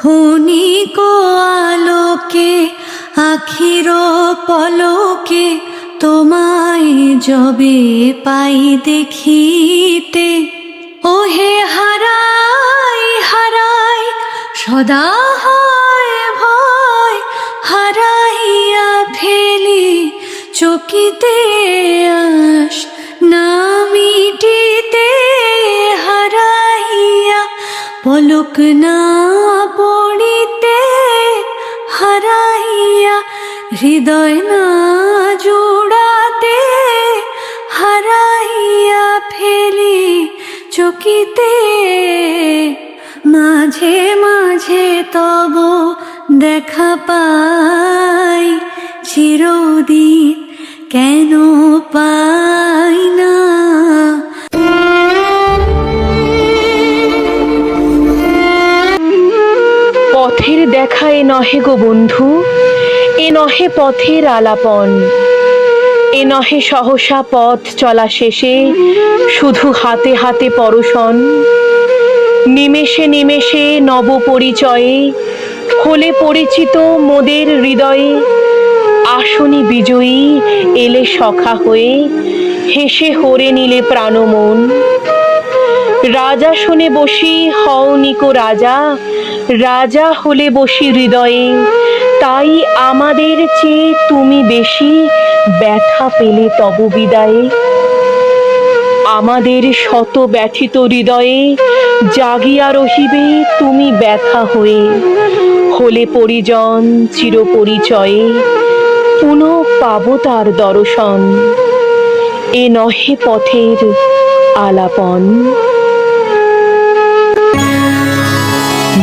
ক্ষণিক আলোকে আখির পলকে তোমায় যবে পাই দেখিতে, ওহে হারাই হারাই সদা হয় ভয়, হারাইয়া ফেলি চকিতে আস না মিটিতে, হারাইয়া পলক না পড়িতে, হারাইয়া হৃদয় না জুড়াতে, হারাইয়া ফেলি চকিতে। মাঝে মাঝে তব দেখা পাই, চিরদিন কেন পাই না। পথের দেখা এ নহে গো বন্ধু, এ নহে পথের আলাপন, এ নহে সহসা পথ চলা শেষে শুধু হাতে হাতে পরশন। নিমেষে নিমেষে নব পরিচয়ে হলে পরিচিত মোদের হৃদয়ে, আসনি বিজয়ী এলে সখা হয়ে হেসে হরে নিলে প্রাণমন। রাজা শুনে বসি হও নিকো রাজা, রাজা হলে বসি হৃদয়ে, তাই আমাদের চেয়ে তুমি বেশি ব্যথা পেলে তব বিদায়ে। আমাদের শত ব্যথিত হৃদয়ে জাগিয়া রহিবে তুমি ব্যথা হয়ে, হলে পরিজন চির পরিচয়ে পুনঃ পাবো তার দর্শন। এ নহে পথের আলাপন।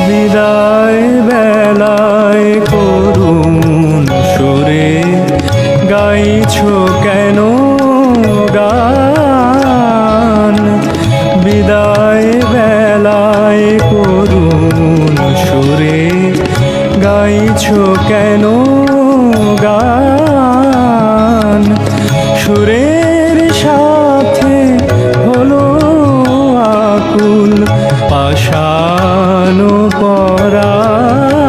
বিদায় বেলায় করুণ সুরে গাইছো কেন গান, বিদায় বেলায় করুণ সুরে গাইছো কেন গান, সুরের সাথে হলো আকুল পাষাণ পরাণ,